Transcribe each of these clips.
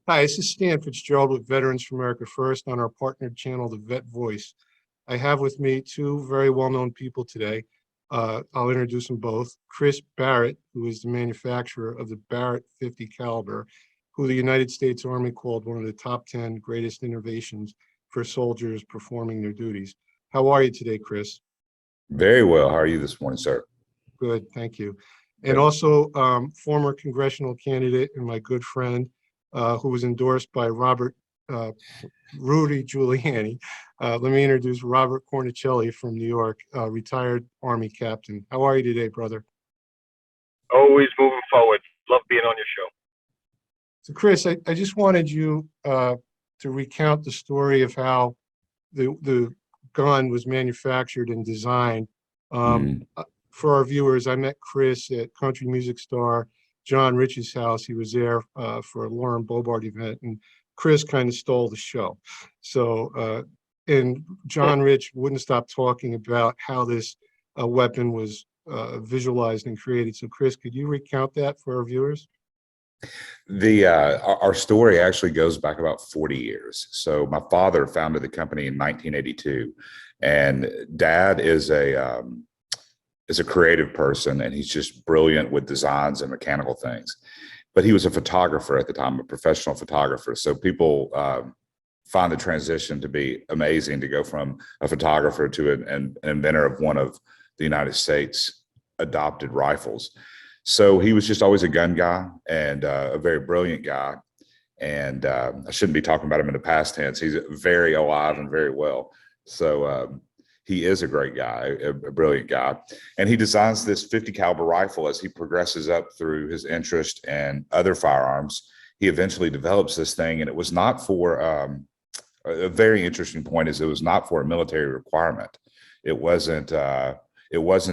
Hi, this is Stan Fitzgerald with Veterans for America First on our partnered channel, The Vet Voice. I have with me two very well-known people today. I'll introduce them both. Chris Barret, who is the manufacturer of the Barret 50 caliber, who the United States Army called one of the top 10 greatest innovations for soldiers performing their duties. How are you today, Chris? Very well. How are you this morning, sir? Good, thank you. And Good. also former congressional candidate and my good friend, who was endorsed by Rudy Giuliani. Let me introduce Robert Cornicelli from New York, retired Army captain. How are you today, brother? Always moving forward. Love being on your show. So, Chris, I just wanted you to recount the story of how the gun was manufactured and designed. Mhm. For our viewers, I met Chris at country music star John Rich's house. He was there for a Lauren Boebert event, and Chris kind of stole the show. So, and John Rich wouldn't stop talking about how this weapon was visualized and created. So, Chris, could you recount that for our viewers? Our story actually goes back about 40 years. So my father founded the company in 1982, and Dad is a creative person, and he's just brilliant with designs and mechanical things. But he was a photographer at the time, a professional photographer. So people find the transition to be amazing, to go from a photographer to an inventor of one of the United States adopted rifles. So he was just always a gun guy and a very brilliant guy. And I shouldn't be talking about him in the past tense. He's very alive and very well. So he is a great guy, a brilliant guy. And he designs this 50 caliber rifle as he progresses up through his interest in other firearms. He eventually develops this thing, and it was not for a very interesting point is it was not for a military requirement. It wasn't the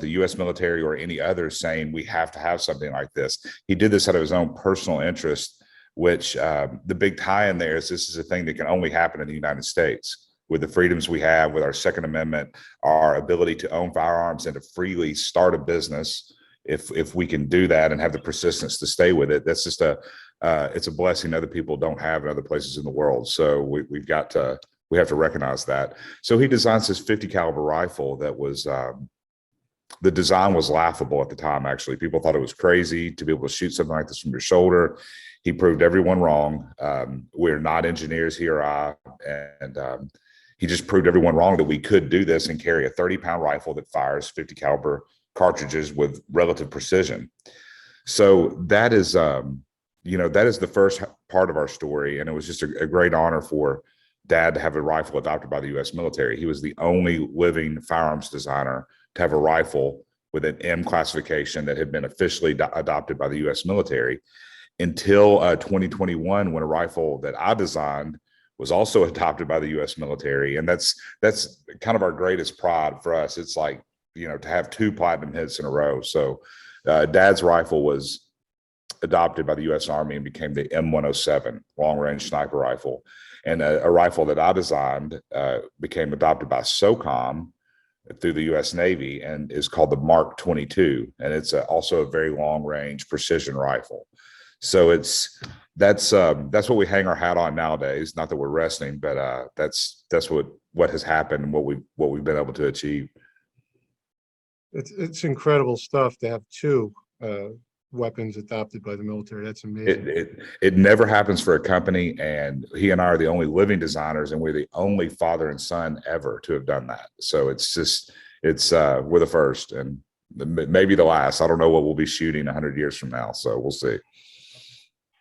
U.S. military or any other saying we have to have something like this. He did this out of his own personal interest, which the big tie in there is this is a thing that can only happen in the United States. With the freedoms we have, with our Second Amendment, our ability to own firearms and to freely start a business, if we can do that and have the persistence to stay with it, that's just it's a blessing other people don't have in other places in the world. So we have to recognize that. So he designs this 50 caliber rifle that was the design was laughable at the time. Actually, people thought it was crazy to be able to shoot something like this from your shoulder. He proved everyone wrong. We're not engineers here, and he just proved everyone wrong that we could do this and carry a 30-pound rifle that fires 50 caliber cartridges with relative precision. So that is, that is the first part of our story. And it was just a great honor for Dad to have a rifle adopted by the U.S. military. He was the only living firearms designer to have a rifle with an M classification that had been officially adopted by the U.S. military until 2021, when a rifle that I designed was also adopted by the U.S. military. And that's kind of our greatest pride for us. It's like, to have two platinum hits in a row. So Dad's rifle was adopted by the U.S. Army and became the M107 long-range sniper rifle. And a rifle that I designed became adopted by SOCOM through the U.S. Navy and is called the Mark 22. And it's also a very long-range precision rifle. So that's what we hang our hat on nowadays. Not that we're resting, but that's what has happened and what we've been able to achieve. It's incredible stuff to have two weapons adopted by the military. That's amazing. It never happens for a company, and he and I are the only living designers, and we're the only father and son ever to have done that. So we're the first and maybe the last. I don't know what we'll be shooting 100 years from now, so we'll see.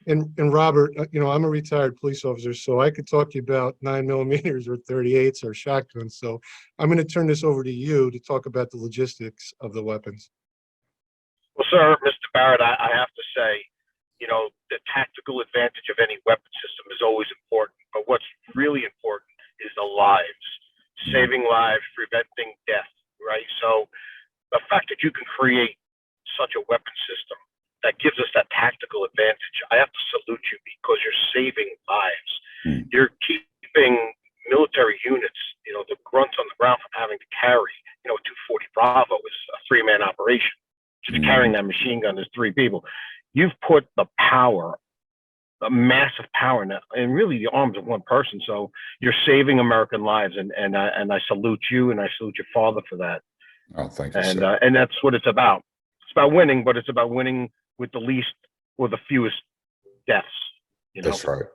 And Robert, I'm a retired police officer, so I could talk to you about 9mm or 38s or shotguns. So I'm going to turn this over to you to talk about the logistics of the weapons. Well, sir, Mr. Barrett, I have to say, the tactical advantage of any weapon system is always important. But what's really important is the lives, saving lives, preventing death, right? So the fact that you can create such a weapon system that gives us that tactical advantage, I have to salute you, because you're saving lives. You're keeping military units, the grunts on the ground, from having to carry, 240 Bravo is a 3-man operation. Just carrying that machine gun, there's 3 people. You've put the power a massive power now, and really the arms of one person. So you're saving American lives, and I salute you, and I salute your father for that. Oh, thank you, sir. And that's what it's about. It's about winning, but it's about winning with the least or the fewest deaths. You know? That's right.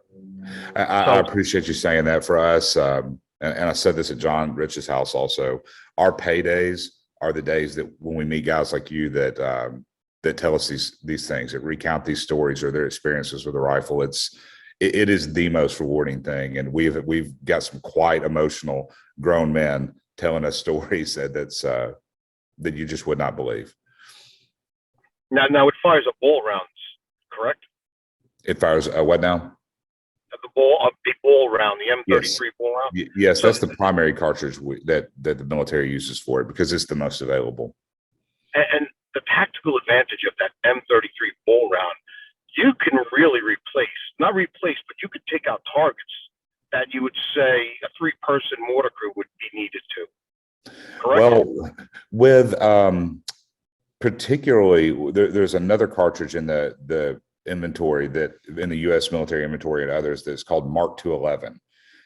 I appreciate you saying that. For us, and I said this at John Rich's house also, our paydays are the days that when we meet guys like you that that tell us these things, that recount these stories or their experiences with a rifle. It is the most rewarding thing, and we've got some quite emotional grown men telling us stories that you just would not believe. Now it fires a ball rounds, correct? It fires a what now? A ball round, the M33 ball round. Yes, that's the primary cartridge that the military uses for it because it's the most available. And the tactical advantage of that M33 ball round, you can really not replace, but you could take out targets that you would say a 3-person mortar crew would be needed to. Correct? Well, with particularly, there's another cartridge in the inventory that in the U.S. military inventory and others that's called Mark 211,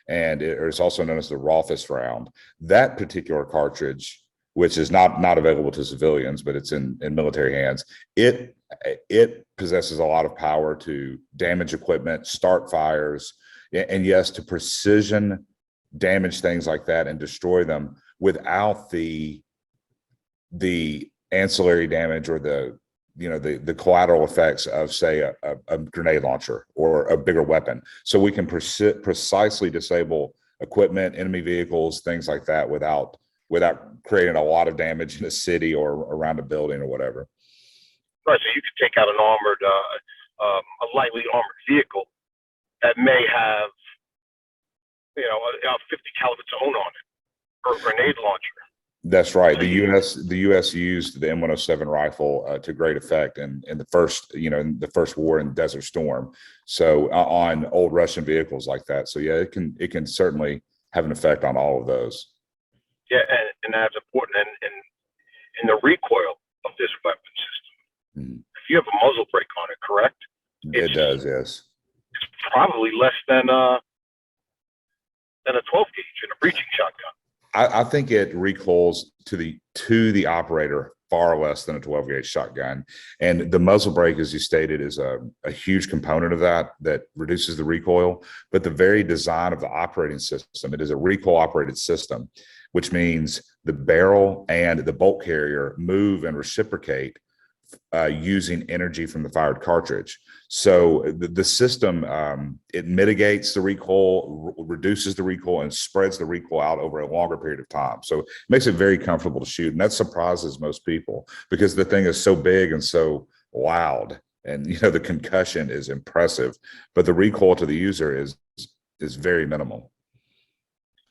and it's also known as the Rothus round. That particular cartridge, which is not available to civilians, but it's in military hands, it possesses a lot of power to damage equipment, start fires, and yes, to precision damage things like that and destroy them without the ancillary damage or the collateral effects of, say, a grenade launcher or a bigger weapon. So we can precisely disable equipment, enemy vehicles, things like that without creating a lot of damage in a city or around a building or whatever. Right. So you could take out an armored, a lightly armored vehicle that may have, a 50 caliber zone on it or a grenade launcher. That's right. So the U.S. used the M107 rifle to great effect in the first war in Desert Storm. So on old Russian vehicles like that. So yeah, it can certainly have an effect on all of those. Yeah, and that's important. And in the recoil of this weapon system, if you have a muzzle brake on it, correct? It does, yes. It's probably less than a 12 gauge in a breaching shotgun. I think it recoils to the operator far less than a 12 gauge shotgun, and the muzzle brake, as you stated, is a huge component of that reduces the recoil. But the very design of the operating system, it is a recoil operated system, which means the barrel and the bolt carrier move and reciprocate using energy from the fired cartridge. So the system, it mitigates the recoil, reduces the recoil, and spreads the recoil out over a longer period of time. So it makes it very comfortable to shoot. And that surprises most people because the thing is so big and so loud, and the concussion is impressive, but the recoil to the user is very minimal.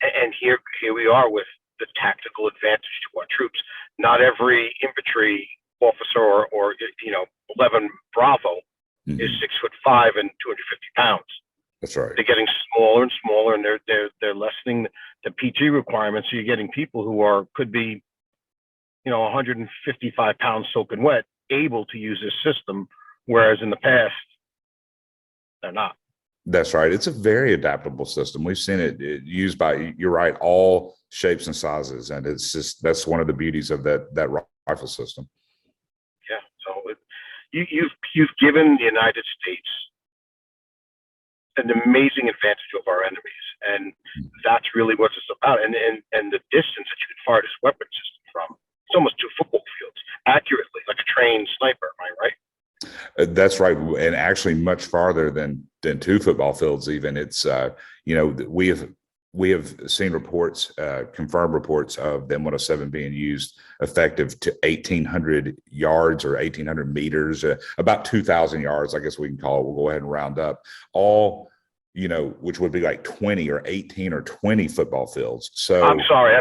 And here we are with the tactical advantage to our troops. Not every infantry officer or 11 Bravo is 6'5" and 250 pounds. That's right. They're getting smaller and smaller, and they're lessening the PG requirements. So you're getting people who could be 155 pounds soaking wet, able to use this system, whereas in the past they're not. That's right. It's a very adaptable system. We've seen it used by, you're right, all shapes and sizes, and that's one of the beauties of that rifle system. Yeah. So you've given the United States an amazing advantage over our enemies, and that's really what it's about. And the distance that you can fire this weapon system from, it's almost 2 football fields accurately, like a trained sniper. Am I right? That's right, and actually much farther than 2 football fields. Even it's we have seen reports, confirmed reports of the M107 being used effective to 1,800 yards or 1,800 meters, about 2,000 yards, I guess we can call it. We'll go ahead and round up all, which would be like 20 or 18 or 20 football fields. So I'm sorry,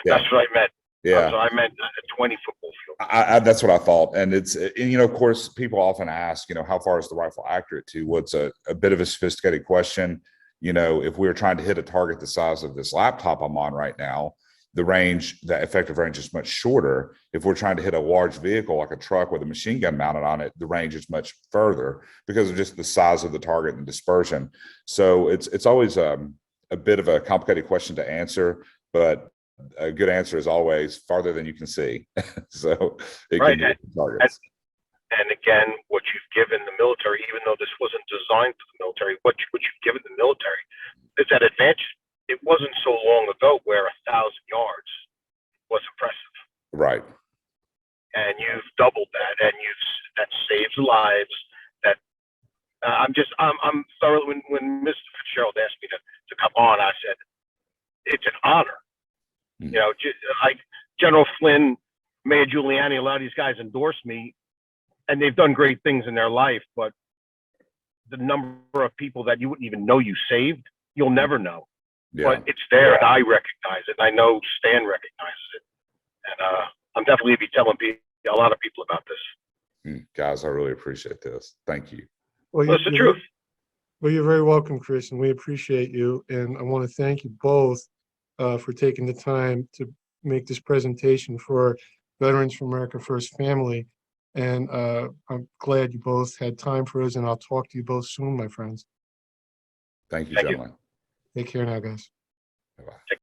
that's what I meant. Yeah, so I meant 20 football fields. That's what I thought. And it's, of course, people often ask, how far is the rifle accurate to? What's a bit of a sophisticated question. If we were trying to hit a target the size of this laptop I'm on right now, the range, the effective range is much shorter. If we're trying to hit a large vehicle like a truck with a machine gun mounted on it, the range is much further because of just the size of the target and dispersion. So it's always a bit of a complicated question to answer, but a good answer is always farther than you can see. So it Right. can be targets. And again, what you've given the military, even though this wasn't designed for the military, what you've given the military is that advantage. It wasn't so long ago where 1,000 yards was impressive, Right. and you've doubled that, and that saves lives. That I'm thoroughly. When Mr. Fitzgerald asked me to come on, I said it's an honor. Mhm. You know, like General Flynn, Mayor Giuliani, a lot of these guys endorse me, and they've done great things in their life, but the number of people that you wouldn't even know you saved, you'll never know. Yeah. But it's there, and I recognize it, and I know Stan recognizes it. And I'm definitely be telling a lot of people about this. Guys, I really appreciate this. Thank you. Well, Well, it's the truth. Well, you're very welcome, Chris, and we appreciate you. And I want to thank you both for taking the time to make this presentation for Veterans for America First family. And I'm glad you both had time for us, and I'll talk to you both soon, my friends. Thank you, Thank you. gentlemen. Take care now, guys. Bye-bye. Take